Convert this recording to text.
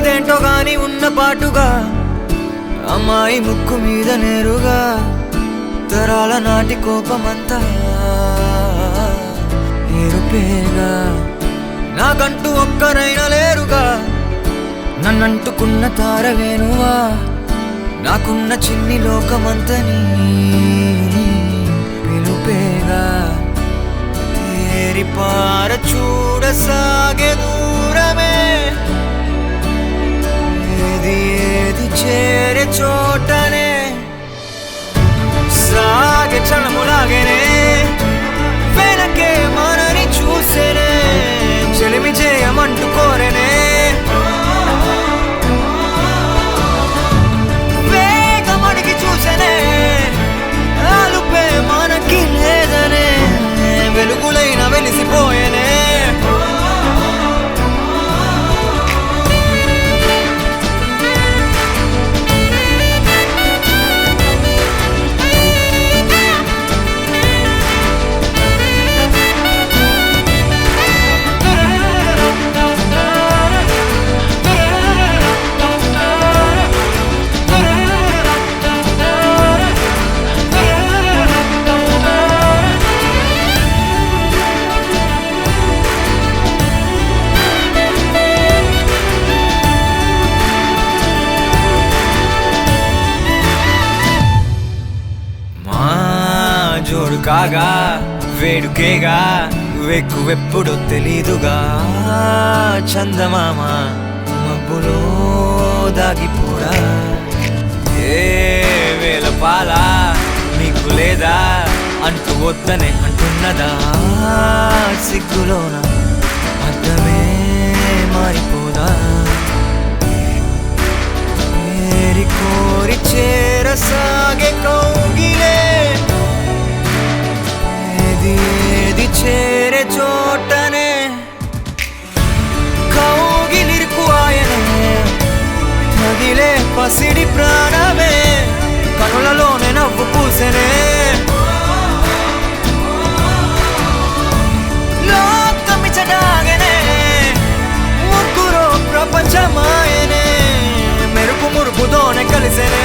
ఉన్నదేంటో గాని ఉన్న పాటుగా అమ్మాయి ముక్కు మీద నేరుగా తరాల నాటి కోపమంతా ఏరుపేగా నాకంటూ ఒక్కరైనా లేరుగా నన్నంటుకున్న తారవేనువా నాకున్న చిన్ని లోకమంతని పిలుపేగా తేరిపార చూడసాగే దూరమే ఏది ఏది చేరే చోటనే సాగే చలములాగేనే వెనకే మనని చూసేనే చెలిమి చేయమంటూ కోరేనే వేగమడిగి చూసేనే ఆలుపే మనకి లేదనే వెలుగులైన వెలిసిపోయేనే జోడు కాగా వేడుకేగా వెక్కువెప్పుడు తెలీదుగా చందమామ మబ్బులో దాగిపోరా ఏ వేల పాల నీకు లేదా అంటూ వద్దనే అంటున్నదా సిగ్గులోన అర్థమే మారిపోదా ఏరి కోరి చేరసాగే కౌగిలే ఏది చేరే చోటనే కౌగిలిరుకు ఆయనే తగిలే పసిడి ప్రాణమే కనులలోనే నవ్వు పూసెనే లోకమిచడాగనే ముగ్గురు ప్రపంచమాయనే మెరుపు మురుపుతోనే కలిసెనే